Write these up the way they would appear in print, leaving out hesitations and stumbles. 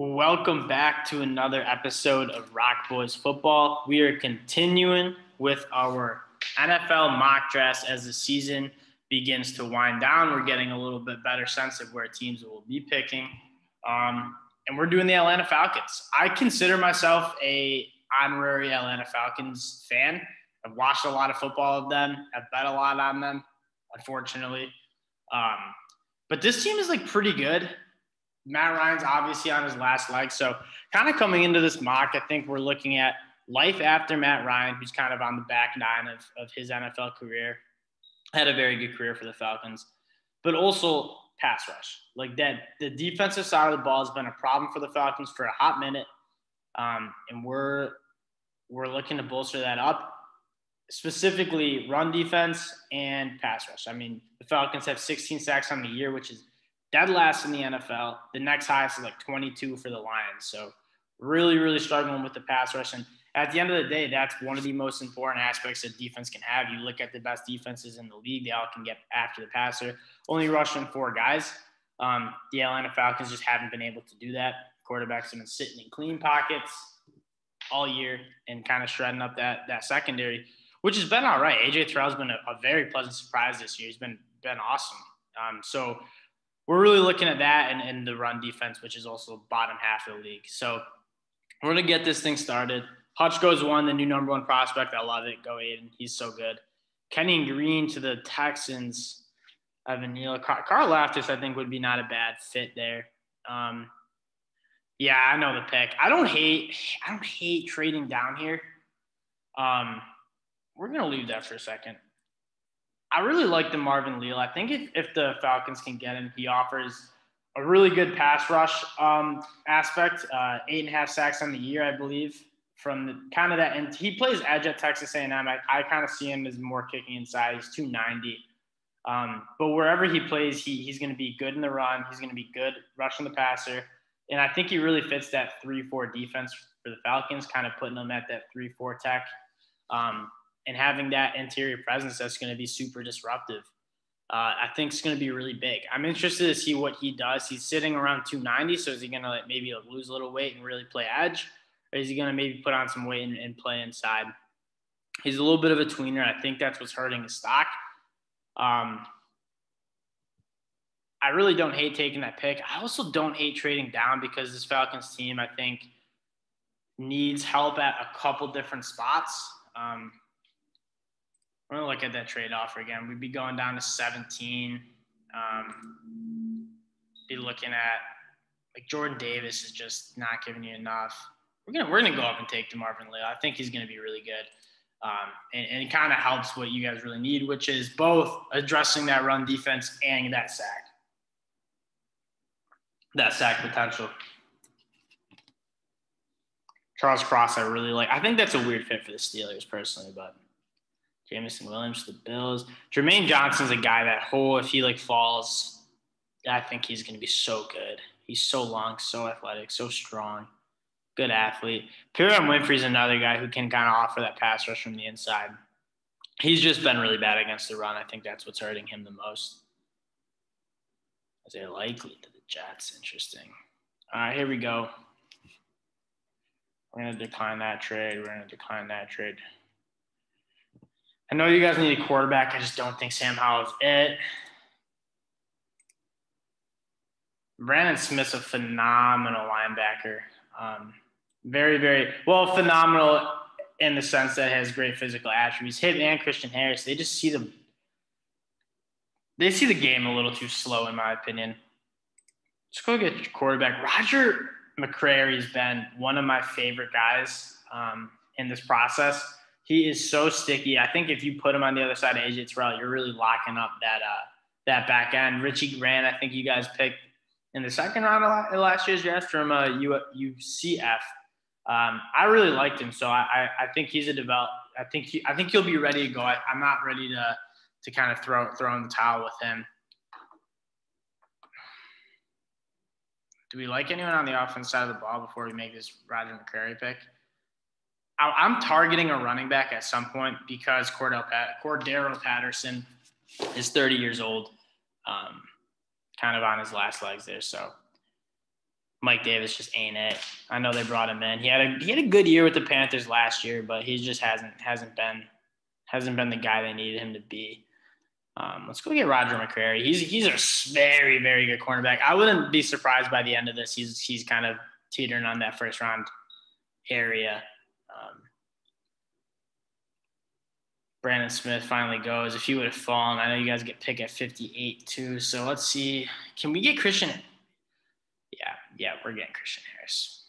Welcome back to another episode of Rock Boys Football. We are continuing with our NFL mock drafts as the season begins to wind down. We're getting a little bit better sense of where teams will be picking. And we're doing the Atlanta Falcons. I consider myself a honorary Atlanta Falcons fan. I've watched a lot of football of them. I've bet a lot on them, unfortunately. But this team is pretty good. Matt Ryan's obviously on his last leg. So kind of coming into this mock, I think we're looking at life after Matt Ryan, who's kind of on the back nine of his NFL career. Had a very good career for the Falcons. But also pass rush. The defensive side of the ball has been a problem for the Falcons for a hot minute. And we're looking to bolster that up. Specifically run defense and pass rush. I mean, the Falcons have 16 sacks on the year, which is dead last in the NFL. The next highest is 22 for the Lions. So really, really struggling with the pass rush. And at the end of the day, that's one of the most important aspects that defense can have. You look at the best defenses in the league, they all can get after the passer. Only rushing 4 guys. The Atlanta Falcons just haven't been able to do that. Quarterbacks have been sitting in clean pockets all year and kind of shredding up that secondary, which has been all right. A.J. Terrell's been a very pleasant surprise this year. He's been awesome. So we're really looking at that and the run defense, which is also bottom half of the league. So we're going to get this thing started. Hutch goes 1, the new number 1 prospect. I love it. Go Aiden. He's so good. Kenny Green to the Texans. Evan Neal. Carl Laftis, I think, would be not a bad fit there. Yeah, I know the pick. I don't hate trading down here. We're going to leave that for a second. I really like the Marvin Leal. I think if the Falcons can get him, he offers a really good pass rush aspect. 8.5 sacks on the year, I believe, from the kind of that. And he plays edge at Texas A&M. I kind of see him as more kicking inside. He's 290. But wherever he plays, he's going to be good in the run. He's going to be good rushing the passer. And I think he really fits that 3-4 defense for the Falcons, kind of putting them at that 3-4 tech. And having that interior presence that's going to be super disruptive, I think it's going to be really big. I'm interested to see what he does. He's sitting around 290, so is he going to maybe lose a little weight and really play edge? Or is he going to maybe put on some weight and play inside? He's a little bit of a tweener. I think that's what's hurting his stock. I really don't hate taking that pick. I also don't hate trading down because this Falcons team, I think, needs help at a couple different spots. We're going to look at that trade offer again. We'd be going down to 17. Be looking at Jordan Davis is just not giving you enough. We're gonna go up and take DeMarvin Leal. I think he's going to be really good. And it kind of helps what you guys really need, which is both addressing that run defense and that sack potential. Charles Cross, I really like. I think that's a weird fit for the Steelers personally, but Jameson Williams, the Bills. Jermaine Johnson's a guy that if he falls, I think he's going to be so good. He's so long, so athletic, so strong, good athlete. Pierre Winfrey's another guy who can kind of offer that pass rush from the inside. He's just been really bad against the run. I think that's what's hurting him the most. As they're likely to the Jets. Interesting. All right, here we go. We're going to decline that trade. I know you guys need a quarterback. I just don't think Sam Howell's it. Brandon Smith's a phenomenal linebacker. Very, very well, phenomenal in the sense that he has great physical attributes. Him and Christian Harris, they just see the game a little too slow, in my opinion. Let's go get your quarterback. Roger Mccrary has been one of my favorite guys in this process. He is so sticky. I think if you put him on the other side of A.J. Terrell, you're really locking up that back end. Richie Grant, I think you guys picked in the second round of last year's draft from UCF. I really liked him, so I think he's a develop. I think he'll be ready to go. I'm not ready to kind of throw in the towel with him. Do we like anyone on the offense side of the ball before we make this Roger Mccrary pick? I'm targeting a running back at some point because Cordero Patterson is 30 years old, kind of on his last legs there. So Mike Davis just ain't it. I know they brought him in. He had a good year with the Panthers last year, but he just hasn't been the guy they needed him to be. Let's go get Roger Mccrary. He's a very, very good cornerback. I wouldn't be surprised by the end of this. He's kind of teetering on that first round area. Brandon Smith finally goes. If he would have fallen, I know you guys get picked at 58 too. So let's see. Can we get Christian? Yeah, we're getting Christian Harris.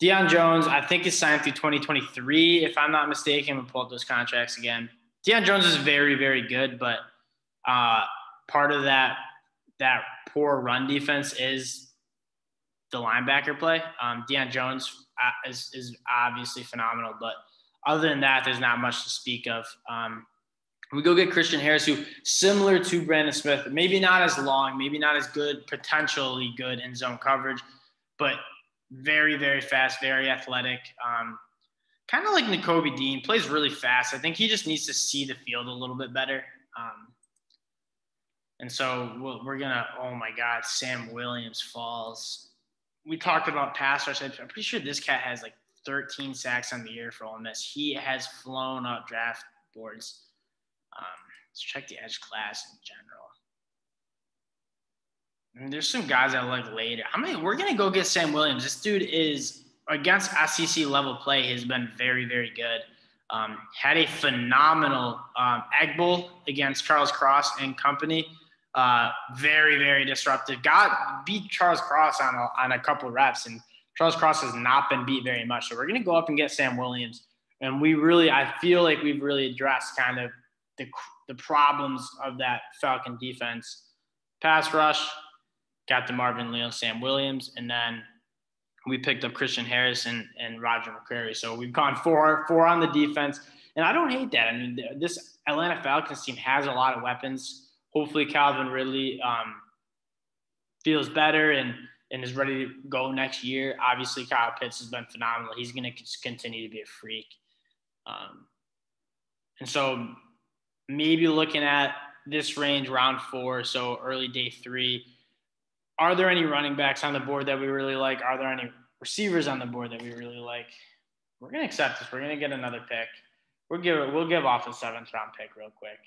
Deion Jones, I think, is signed through 2023. If I'm not mistaken, we'll pull up those contracts again. Deion Jones is very, very good, but part of that poor run defense is the linebacker play. Deion Jones is obviously phenomenal, but other than that, there's not much to speak of. We go get Christian Harris, who, similar to Brandon Smith, maybe not as long, maybe not as good, potentially good in zone coverage, but very, very fast, very athletic. Kind of like Nakobe Dean, plays really fast. I think he just needs to see the field a little bit better. And so we're going to, oh my God, Sam Williams falls. We talked about pass rush. I'm pretty sure this cat has like 13 sacks on the year for Ole Miss. He has flown up draft boards. Let's check the edge class in general. I mean, there's some guys I like later. We're going to go get Sam Williams. This dude is, against SEC level play, has been very, very good. Had a phenomenal Egg Bowl against Charles Cross and company. Very, very disruptive. Beat Charles Cross on a couple of reps, and Charles Cross has not been beat very much. So we're going to go up and get Sam Williams. And I feel like we've really addressed kind of the problems of that Falcon defense. Pass rush, got the Marvin Leal, Sam Williams, and then we picked up Christian Harris and Roger Mccrary. So we've gone four on the defense, and I don't hate that. I mean, this Atlanta Falcons team has a lot of weapons. Hopefully Calvin Ridley feels better and is ready to go next year. Obviously, Kyle Pitts has been phenomenal. He's going to continue to be a freak. And so maybe looking at this range, round 4, so early day 3, are there any running backs on the board that we really like? Are there any receivers on the board that we really like? We're going to accept this. We're going to get another pick. We'll give off the 7th round pick real quick.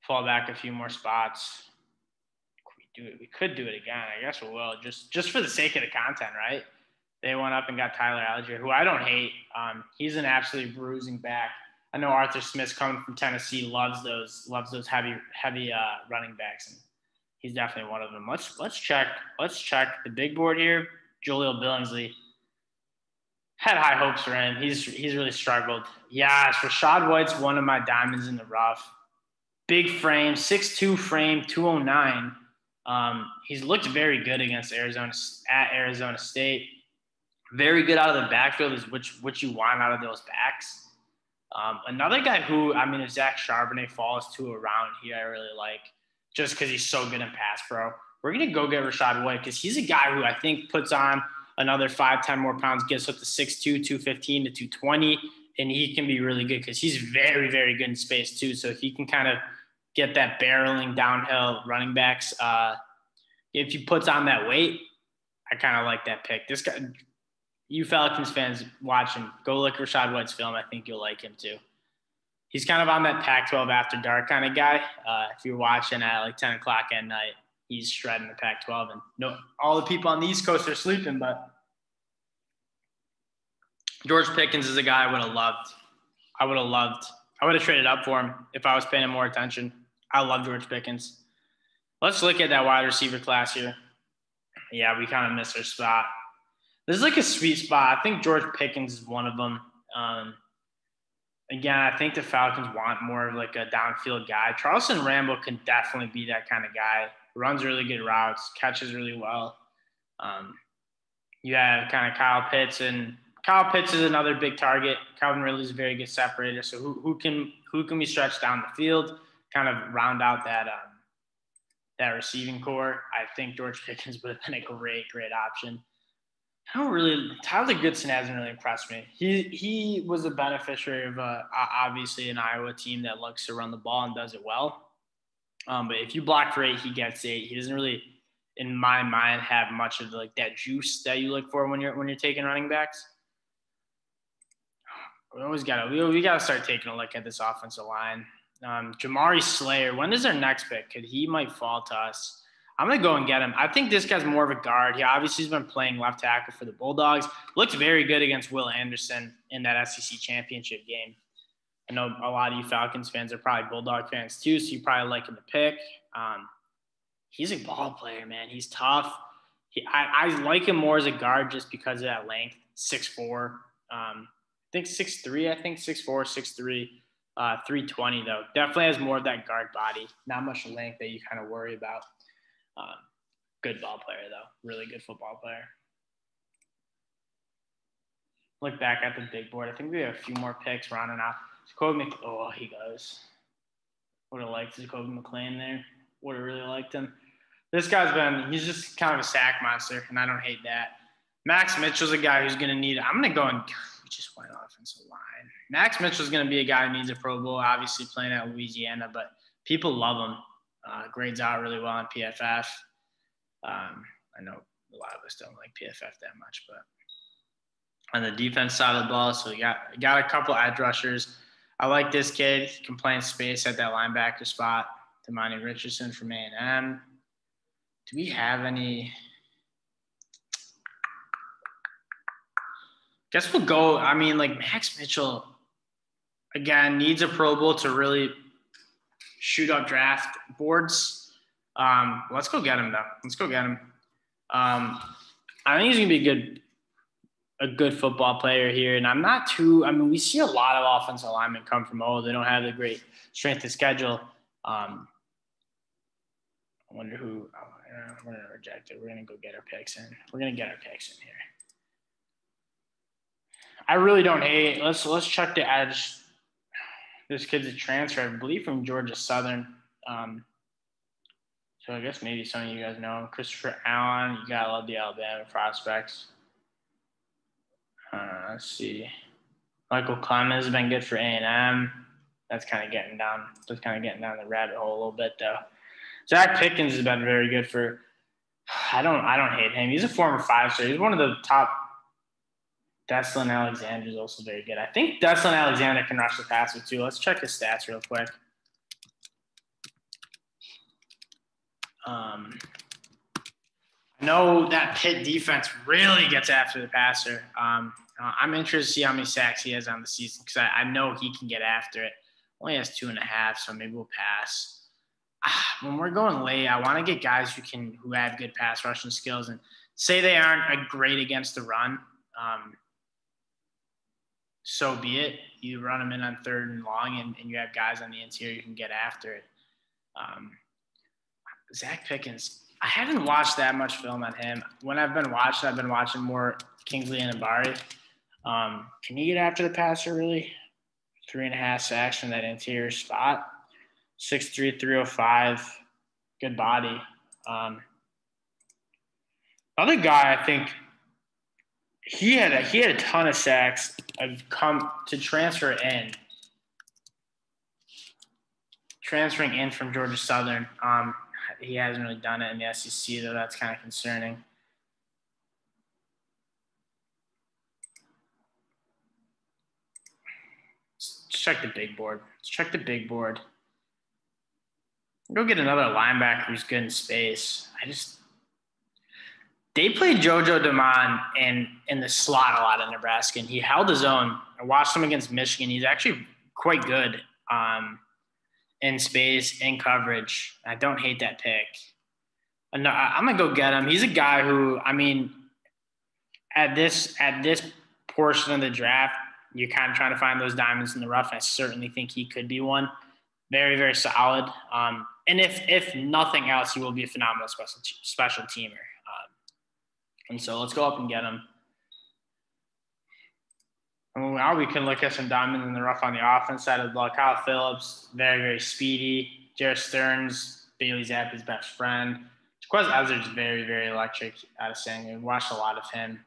Fall back a few more spots. We could do it again. I guess we will, just for the sake of the content, right? They went up and got Tyler Algier, who I don't hate. He's an absolutely bruising back. I know Arthur Smith, coming from Tennessee, loves those heavy running backs, and he's definitely one of them. Let's check the big board here. Jaleel Billingsley had high hopes for him. He's really struggled. Yeah, Rashad White's one of my diamonds in the rough. Big frame, 6'2" frame, 209. He's looked very good against Arizona State. Very good out of the backfield is what you want out of those backs. Another guy who, if Zach Charbonnet falls to a round here, I really like, just because he's so good in pass pro. We're going to go get Rashad White because he's a guy who I think puts on another 5-10 more pounds, gets up to 6'2", 215 to 220, and he can be really good because he's very, very good in space too. So if he can kind of get that barreling downhill running backs, if he puts on that weight, I kind of like that pick. This guy, you Falcons fans watching, go look at Rashad White's film. I think you'll like him too. He's kind of on that Pac-12 after dark kind of guy. If you're watching at like 10 o'clock at night, he's shredding the Pac-12. And no, all the people on the East Coast are sleeping, but George Pickens is a guy I would have loved. I would have traded up for him if I was paying him more attention. I love George Pickens. Let's look at that wide receiver class here. Yeah, we kind of missed our spot. This is like a sweet spot. I think George Pickens is one of them. Again, I think the Falcons want more of like a downfield guy. Charleston Rambo can definitely be that kind of guy. Runs really good routes, catches really well. You have kind of Kyle Pitts, and Kyle Pitts is another big target. Calvin Ridley is a very good separator. So who can we stretch down the field, kind of round out that receiving core? I think George Pickens would have been a great option. Tyler Goodson hasn't really impressed me. He was a beneficiary of obviously an Iowa team that likes to run the ball and does it well. But if you block for 8, he gets 8. He doesn't really, in my mind, have much of like that juice that you look for when you're taking running backs. We gotta start taking a look at this offensive line. Jamari Slayer, when is our next pick? Because he might fall to us. I'm going to go and get him. I think this guy's more of a guard. He obviously has been playing left tackle for the Bulldogs. Looked very good against Will Anderson in that SEC championship game. I know a lot of you Falcons fans are probably Bulldog fans too, so you probably like him to pick. He's a ball player, man. He's tough. I like him more as a guard just because of that length, 6'4". I think 6'3", 6'4", 6'3", 320 though. Definitely has more of that guard body. Not much length that you kind of worry about. Good ball player though. Really good football player. Look back at the big board. I think we have a few more picks rounding out. He goes. Would have liked Jacoby McClain there. Would have really liked him. This guy's he's just kind of a sack monster, and I don't hate that. Max Mitchell's a guy who's going to need, I'm going to go and we just went offensive line. Max Mitchell's going to be a guy who needs a Pro Bowl, obviously playing at Louisiana, but people love him. Grades out really well on PFF. I know a lot of us don't like PFF that much, but on the defense side of the ball, so we got a couple edge rushers. I like this kid. He can play in space at that linebacker spot. Damani Richardson from A&M. Do we have any? Guess we'll go. I mean, like Max Mitchell, again, needs a Pro Bowl to really shoot up draft boards. Let's go get him, though. Let's go get him. I think he's going to be a good football player here. And I'm not too – I mean, we see a lot of offensive linemen come from they don't have the great strength of schedule. I wonder who we're going to reject it. We're going to go get our picks in. We're going to get our picks in here. I really don't hate. Let's check the edge. This kid's a transfer, I believe, from Georgia Southern. So I guess maybe some of you guys know him. Christopher Allen. You gotta love the Alabama prospects. Let's see. Michael Clemens has been good for A&M. That's kind of getting down the rabbit hole a little bit, though. Zach Pickens has been very good for. I don't hate him. He's a former 5-star. He's one of the top. Deslin Alexander is also very good. I think Deslin Alexander can rush the passer too. Let's check his stats real quick. I know that Pitt defense really gets after the passer. I'm interested to see how many sacks he has on the season because I know he can get after it. Only has 2.5, so maybe we'll pass. When we're going late, I want to get guys who have good pass rushing skills and say they aren't great against the run. So be it. You run them in on 3rd and long, and you have guys on the interior who can get after it. Zach Pickens, I haven't watched that much film on him. When I've been watching more Kingsley and Abari. Can he get after the passer, really? 3.5 sacks from that interior spot. 6'3", 305. Good body. Other guy, I think, he had a ton of sacks. I've come to transferring in from Georgia Southern. He hasn't really done it in the SEC, though. That's kind of concerning. Let's check the big board. Go get another linebacker who's good in space. They played JoJo Damon in the slot a lot in Nebraska, and he held his own. I watched him against Michigan. He's actually quite good in space, in coverage. I don't hate that pick. No, I'm going to go get him. He's a guy who, I mean, at this portion of the draft, you're kind of trying to find those diamonds in the rough. I certainly think he could be one. Very, very solid. And if nothing else, he will be a phenomenal special teamer. And so let's go up and get him. And now we can look at some diamonds in the rough on the offense side of the ball. Kyle Phillips, very, very speedy. Jarrett Stearns, Bailey Zappi's best friend. Jaquez Ezzard's very, very electric out of Sanger. We watched a lot of him.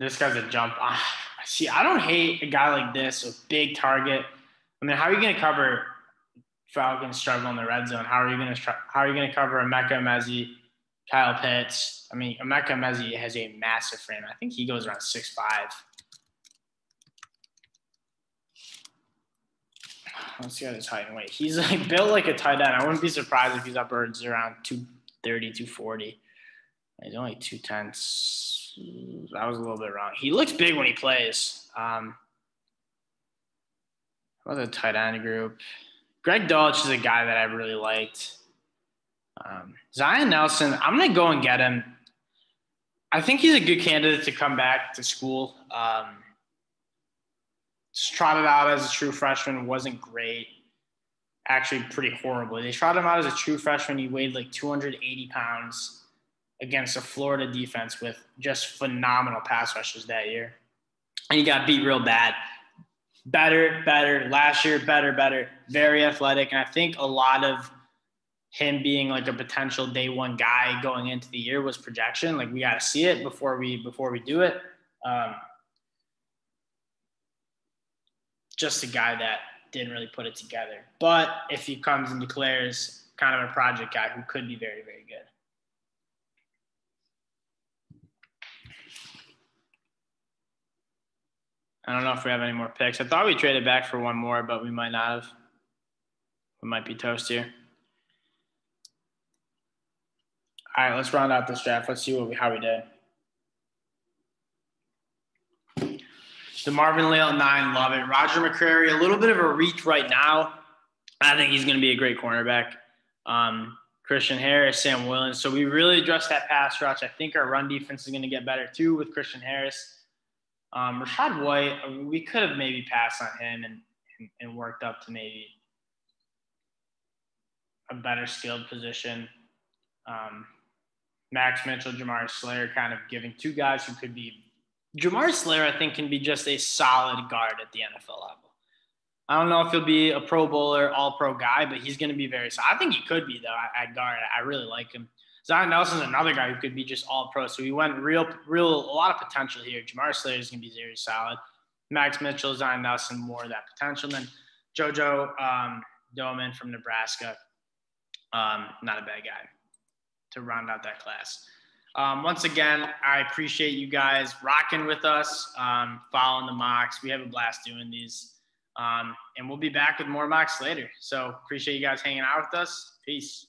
This guy's a jump. See, I don't hate a guy like this, a big target. I mean, how are you going to cover Falcons struggle in the red zone. How are you going to cover Emeka Emezi, Kyle Pitts? I mean, Emeka Emezi has a massive frame. I think he goes around 6'5". Let's see his height and weight. He's like built like a tight end. I wouldn't be surprised if he's upwards around 230, 240. He's only 210. That was a little bit wrong. He looks big when he plays. What was a tight end group? Greg Dulcich is a guy that I really liked. Zion Nelson, I'm going to go and get him. I think he's a good candidate to come back to school. Trotted out as a true freshman, wasn't great. Actually, pretty horrible. They trotted him out as a true freshman. He weighed like 280 pounds against a Florida defense with just phenomenal pass rushers that year. And he got beat real bad. Better. Last year, better. Very athletic. And I think a lot of him being like a potential day one guy going into the year was projection. Like, we got to see it before we do it. Just a guy that didn't really put it together. But if he comes and declares kind of a project guy who could be very, very good. I don't know if we have any more picks. I thought we traded back for one more, but we might not have. We might be toast here. All right, let's round out this draft. Let's see how we did. DeMarvin Leal at 9, love it. Roger Mccrary, a little bit of a reach right now. I think he's going to be a great cornerback. Christian Harris, Sam Williams. So we really addressed that pass rush. I think our run defense is going to get better too with Christian Harris. Rashad White, we could have maybe passed on him and worked up to maybe a better skilled position. Max Mitchell, Jamar Slayer, kind of giving two guys who could be – Jamar Slayer, I think, can be just a solid guard at the NFL level. I don't know if he'll be a Pro Bowler, all-pro guy, but he's going to be very – I think he could be, though, at guard. I really like him. Zion Nelson's another guy who could be just all-pro. So we went a lot of potential here. Jamar Slayer is going to be very solid. Max Mitchell, Zion Nelson, more of that potential. And then JoJo Doman from Nebraska, not a bad guy to round out that class. Once again, I appreciate you guys rocking with us, following the mocks. We have a blast doing these. And we'll be back with more mocks later. So appreciate you guys hanging out with us. Peace.